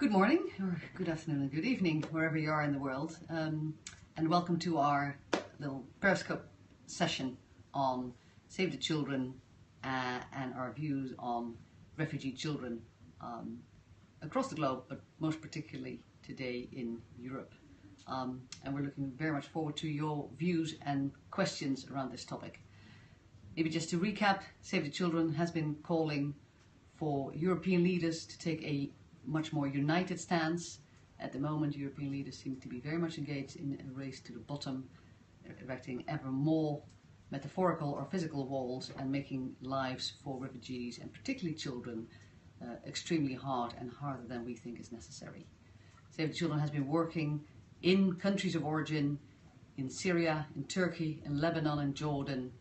Good morning, or good afternoon and good evening, wherever you are in the world, and welcome to our little Periscope session on Save the Children and our views on refugee children across the globe, but most particularly today in Europe. And we're looking very much forward to your views and questions around this topic. Maybe just to recap, Save the Children has been calling for European leaders to take a much more united stance. At the moment, European leaders seem to be very much engaged in a race to the bottom, erecting ever more metaphorical or physical walls and making lives for refugees and particularly children extremely hard and harder than we think is necessary. Save the Children has been working in countries of origin, in Syria, in Turkey, in Lebanon and Jordan,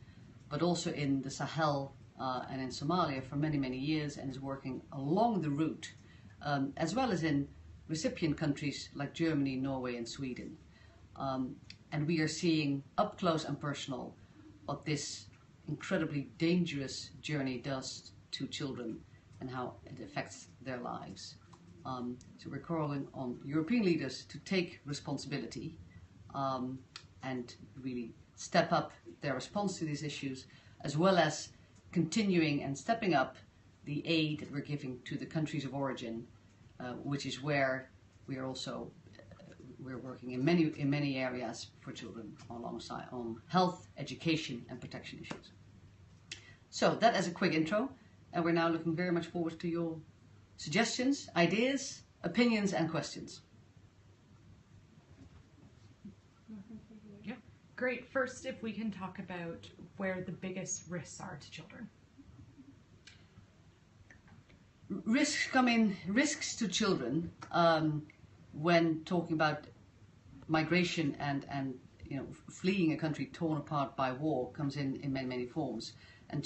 but also in the Sahel and in Somalia for many, many years, and is working along the route as well as in recipient countries like Germany, Norway and Sweden. And we are seeing up close and personal what this incredibly dangerous journey does to children and how it affects their lives. So we're calling on European leaders to take responsibility and really step up their response to these issues, as well as continuing and stepping up the aid that we're giving to the countries of origin, which is where we are also we're working in many areas for children alongside on health, education and protection issues. So that as a quick intro, and we're now looking very much forward to your suggestions, ideas, opinions and questions. Yeah, great. First, if we can talk about where the biggest risks are to children. Risks to children when talking about migration and fleeing a country torn apart by war comes in many forms, and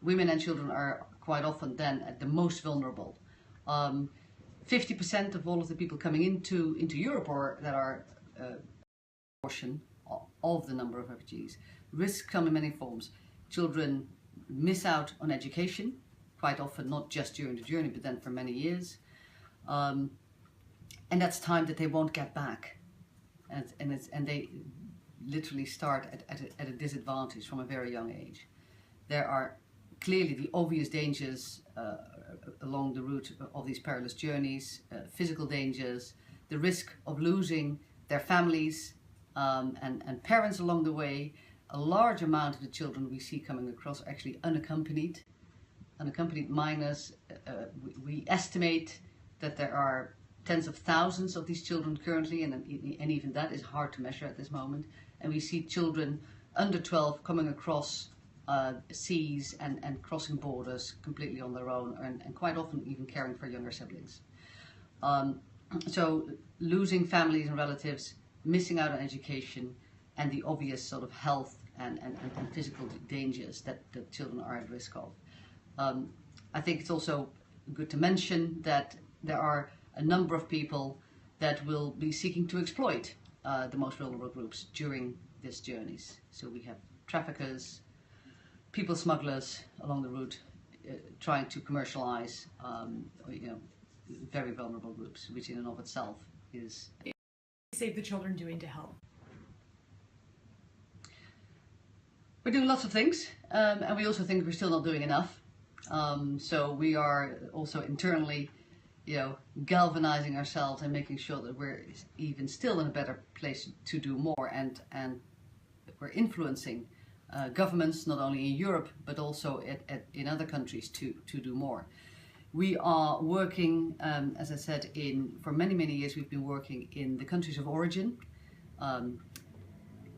women and children are quite often then at the most vulnerable. 50% of all of the people coming into Europe or that are a portion of the number of refugees. Risks come in many forms. Children miss out on education, quite often not just during the journey, but then for many years. And that's time that they won't get back. And they literally start at a disadvantage from a very young age. There are clearly the obvious dangers along the route of these perilous journeys, physical dangers, the risk of losing their families and parents along the way. A large amount of the children we see coming across are actually unaccompanied minors. We estimate that there are tens of thousands of these children currently, and even that is hard to measure at this moment. And we see children under 12 coming across seas and crossing borders completely on their own, and quite often even caring for younger siblings. So losing families and relatives, missing out on education, and the obvious sort of health and physical dangers that children are at risk of. I think it's also good to mention that there are a number of people that will be seeking to exploit the most vulnerable groups during these journeys. So we have traffickers, people smugglers along the route trying to commercialize very vulnerable groups, which in and of itself is... Save the Children doing to help? We're doing lots of things, and we also think we're still not doing enough. So we are also internally, galvanizing ourselves and making sure that we're even still in a better place to do more, and we're influencing governments not only in Europe but also in other countries to do more. We are working, as I said, for many years we've been working in the countries of origin,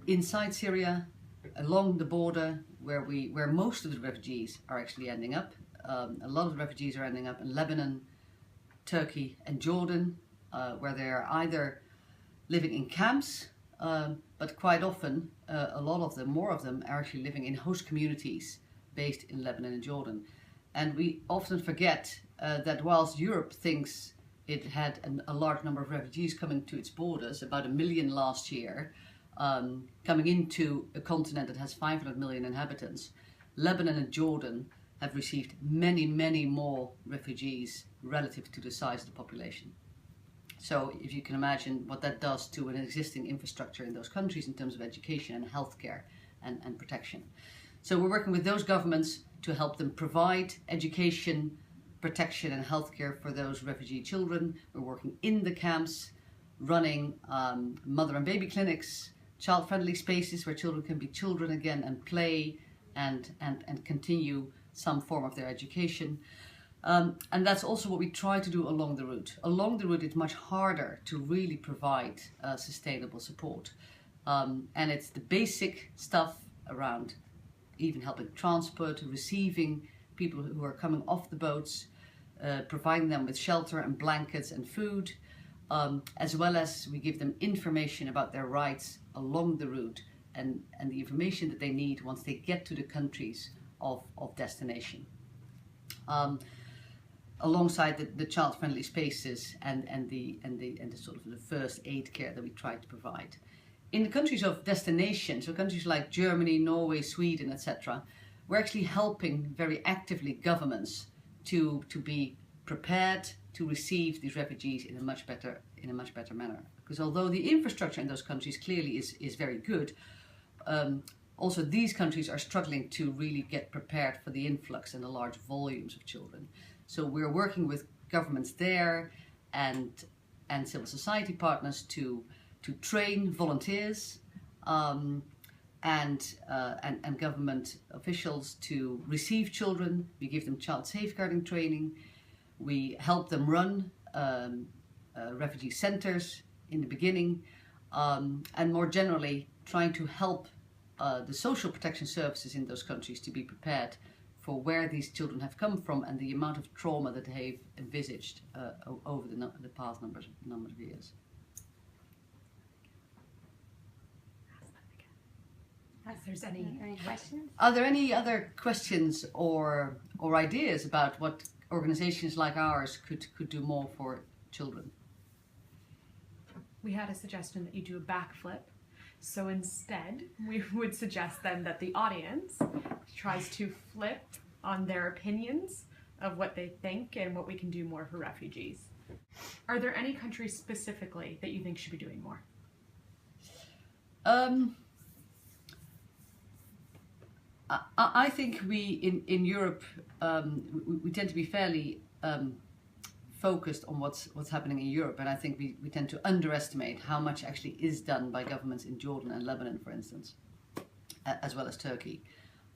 inside Syria, along the border where most of the refugees are actually ending up. A lot of the refugees are ending up in Lebanon, Turkey and Jordan, where they are either living in camps, but quite often more of them are actually living in host communities based in Lebanon and Jordan. And we often forget that whilst Europe thinks it had a large number of refugees coming to its borders, about 1 million last year, coming into a continent that has 500 million inhabitants, Lebanon and Jordan have received many, many more refugees relative to the size of the population. So if you can imagine what that does to an existing infrastructure in those countries in terms of education and healthcare and protection. So we're working with those governments to help them provide education, protection and healthcare for those refugee children. We're working in the camps, running mother and baby clinics, child-friendly spaces where children can be children again and play and continue some form of their education. And that's also what we try to do along the route. Along the route, it's much harder to really provide sustainable support. And it's the basic stuff around even helping transport, receiving people who are coming off the boats, providing them with shelter and blankets and food, as well as we give them information about their rights along the route and the information that they need once they get to the countries of destination. Alongside the child-friendly spaces and the sort of the first aid care that we try to provide. In the countries of destination, so countries like Germany, Norway, Sweden, etc., we're actually helping very actively governments to be prepared to receive these refugees in a much better manner. Because although the infrastructure in those countries clearly is very good, also these countries are struggling to really get prepared for the influx and the large volumes of children. So we're working with governments there and civil society partners to train volunteers and government officials to receive children. We give them child safeguarding training. We help them run refugee centers in the beginning, and more generally trying to help the social protection services in those countries to be prepared for where these children have come from and the amount of trauma that they've envisaged over the past number of years. If there's any questions? Are there any other questions or ideas about what organizations like ours could do more for children? We had a suggestion that you do a backflip. So instead, we would suggest then that the audience tries to flip on their opinions of what they think and what we can do more for refugees. Are there any countries specifically that you think should be doing more? I think we in Europe we tend to be fairly focused on what's happening in Europe, and I think we tend to underestimate how much actually is done by governments in Jordan and Lebanon, for instance, as well as Turkey.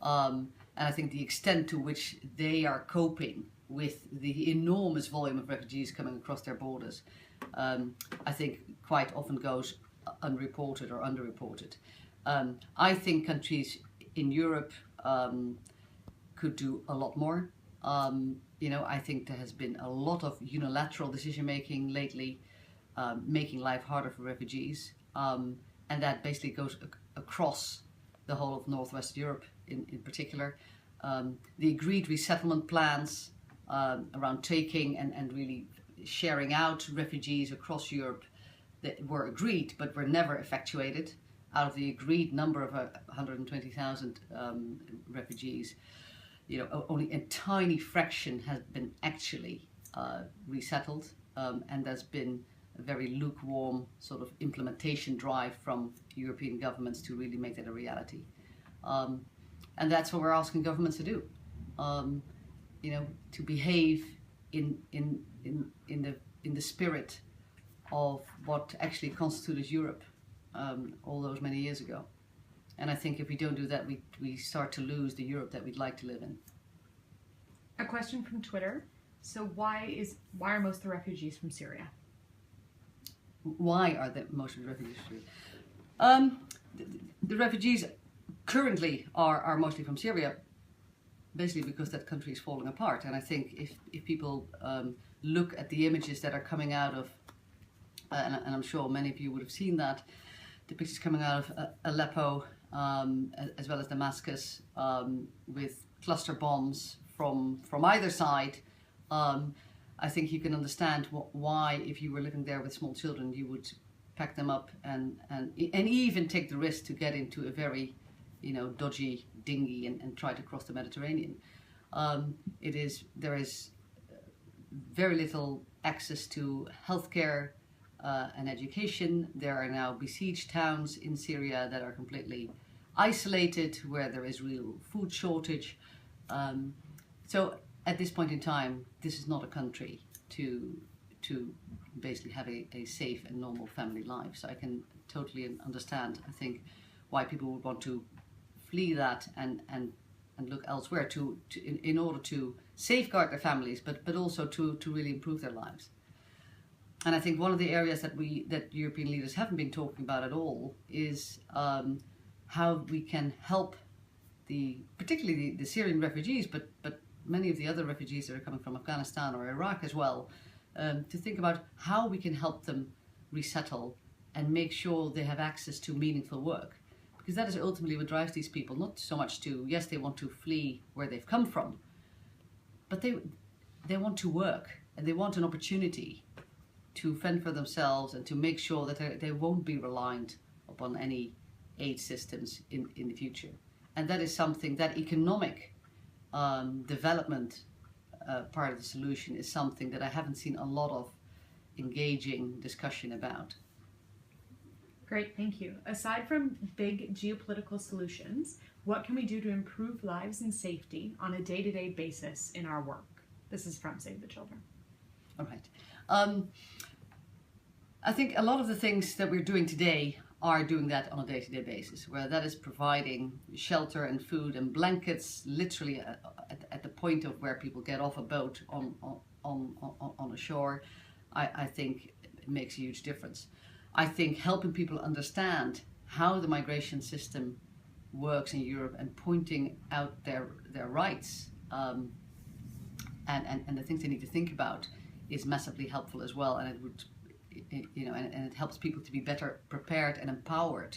And I think the extent to which they are coping with the enormous volume of refugees coming across their borders, I think quite often goes unreported or underreported. I think countries in Europe could do a lot more. I think there has been a lot of unilateral decision making lately, making life harder for refugees, and that basically goes across the whole of Northwest Europe in particular. The agreed resettlement plans around taking and really sharing out refugees across Europe that were agreed but were never effectuated. Out of the agreed number of 120,000 refugees, only a tiny fraction has been actually resettled, and there's been a very lukewarm sort of implementation drive from European governments to really make that a reality. And that's what we're asking governments to do, to behave in the spirit of what actually constituted Europe all those many years ago. And I think if we don't do that, we start to lose the Europe that we'd like to live in. A question from Twitter. So why are most of the refugees from Syria? Why are most of the refugees from Syria? The refugees currently are mostly from Syria, basically because that country is falling apart. And I think if people look at the images that are coming out of, and I'm sure many of you would have seen that, the pictures coming out of Aleppo, as well as Damascus, with cluster bombs from either side, I think you can understand why, if you were living there with small children, you would pack them up and even take the risk to get into a very, dodgy dinghy and try to cross the Mediterranean. There is very little access to healthcare and education. There are now besieged towns in Syria that are completely isolated, where there is real food shortage. So at this point in time, this is not a country to basically have a safe and normal family life. So I can totally understand, I think, why people would want to flee that and look elsewhere in order to safeguard their families, but also to really improve their lives. And I think one of the areas that European leaders haven't been talking about at all is how we can help particularly the Syrian refugees, but many of the other refugees that are coming from Afghanistan or Iraq as well, to think about how we can help them resettle and make sure they have access to meaningful work. Because that is ultimately what drives these people, not so much to, yes, they want to flee where they've come from, but they want to work and they want an opportunity to fend for themselves and to make sure that they won't be reliant upon any aid systems in the future. And that is something, that economic development part of the solution is something that I haven't seen a lot of engaging discussion about. Great, thank you. Aside from big geopolitical solutions, what can we do to improve lives and safety on a day-to-day basis in our work? This is from Save the Children. All right. I think a lot of the things that we're doing today are doing that on a day-to-day basis, where that is providing shelter and food and blankets literally at the point of where people get off a boat on a shore. I think it makes a huge difference. I think helping people understand how the migration system works in Europe and pointing out their rights and the things they need to think about is massively helpful as well. And it would, and it helps people to be better prepared and empowered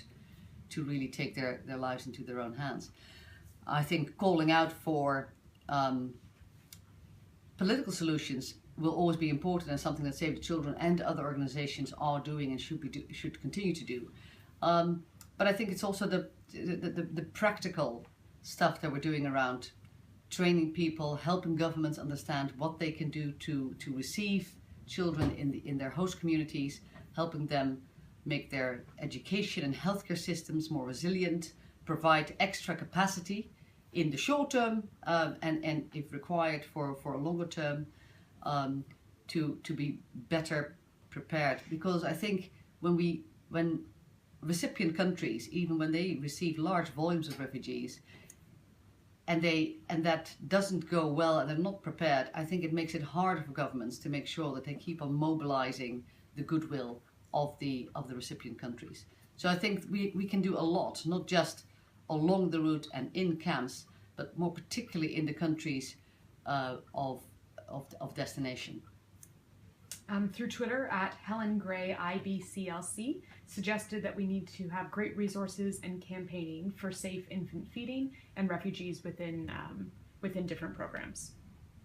to really take their lives into their own hands. I think calling out for political solutions will always be important, and something that Save the Children and other organizations are doing and should continue to do. But I think it's also the practical stuff that we're doing around training people, helping governments understand what they can do to receive children in their host communities, helping them make their education and healthcare systems more resilient, provide extra capacity in the short term and if required for a longer term, to be better prepared. Because I think when recipient countries, even when they receive large volumes of refugees, and that doesn't go well and they're not prepared, I think it makes it harder for governments to make sure that they keep on mobilizing the goodwill of the recipient countries. So I think we can do a lot, not just along the route and in camps, but more particularly in the countries of destination. Through Twitter, at Helen Gray IBCLC, suggested that we need to have great resources and campaigning for safe infant feeding and refugees within different programs.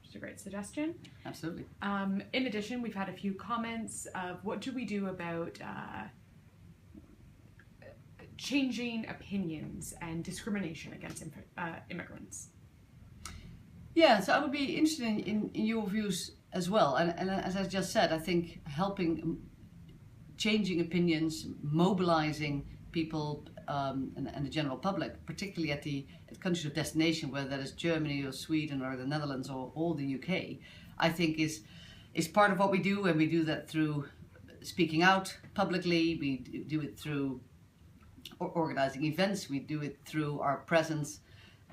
Which is a great suggestion. Absolutely. In addition, we've had a few comments of what do we do about changing opinions and discrimination against immigrants. Yeah, so I would be interested in your views as well. And as I just said, I think helping changing opinions, mobilizing people and the general public, particularly at countries of destination, whether that is Germany or Sweden or the Netherlands or the UK, I think is part of what we do. And we do that through speaking out publicly. We do it through organizing events. We do it through our presence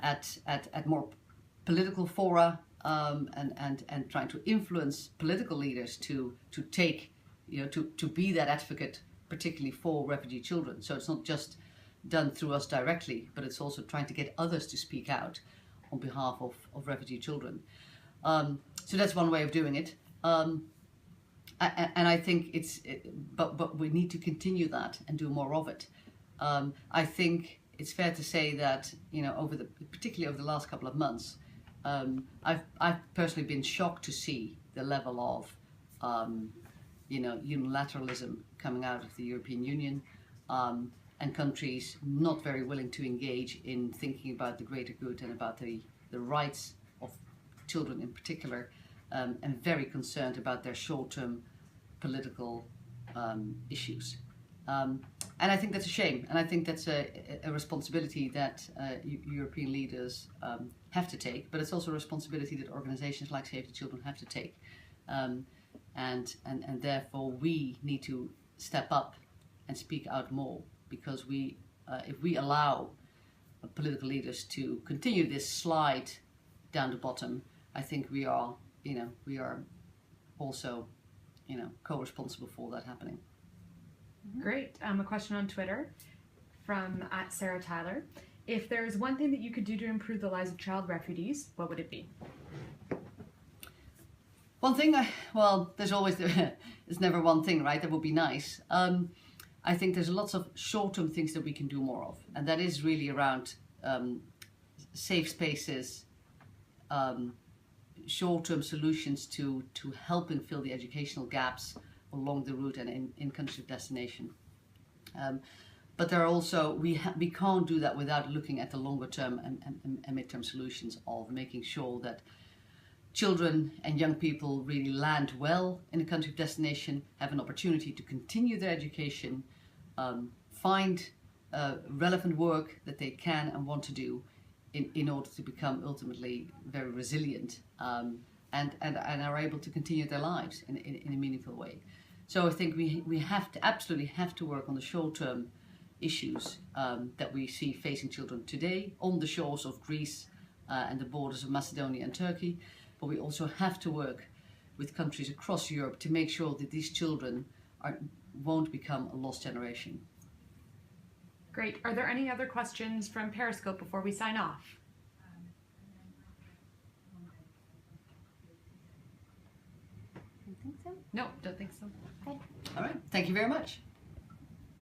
at more political fora, and trying to influence political leaders to take, to be that advocate, particularly for refugee children. So it's not just done through us directly, but it's also trying to get others to speak out on behalf of refugee children. So that's one way of doing it. And I think but we need to continue that and do more of it. I think it's fair to say that, particularly over the last couple of months, I've personally been shocked to see the level of, unilateralism coming out of the European Union, and countries not very willing to engage in thinking about the greater good and about the rights children in particular, and very concerned about their short-term political issues. And I think that's a shame, and I think that's a responsibility that European leaders have to take, but it's also a responsibility that organizations like Save the Children have to take. And therefore we need to step up and speak out more, because if we allow political leaders to continue this slide down the bottom, I think we are also, co-responsible for that happening. Great. A question on Twitter from @SarahTyler. If there is one thing that you could do to improve the lives of child refugees, what would it be? One thing, there's always, there's never one thing, right? That would be nice. I think there's lots of short-term things that we can do more of, and that is really around safe spaces, short-term solutions to help and fill the educational gaps along the route and in countries of destination. But there are also, we can't do that without looking at the longer term and mid-term solutions of making sure that children and young people really land well in a country of destination, have an opportunity to continue their education, find relevant work that they can and want to do in order to become ultimately very resilient, and are able to continue their lives in a meaningful way. So I think we absolutely have to work on the short-term issues that we see facing children today on the shores of Greece and the borders of Macedonia and Turkey, but we also have to work with countries across Europe to make sure that these children won't become a lost generation. Great. Are there any other questions from Periscope before we sign off? Don't think so? No, don't think so. Okay. All right, thank you very much.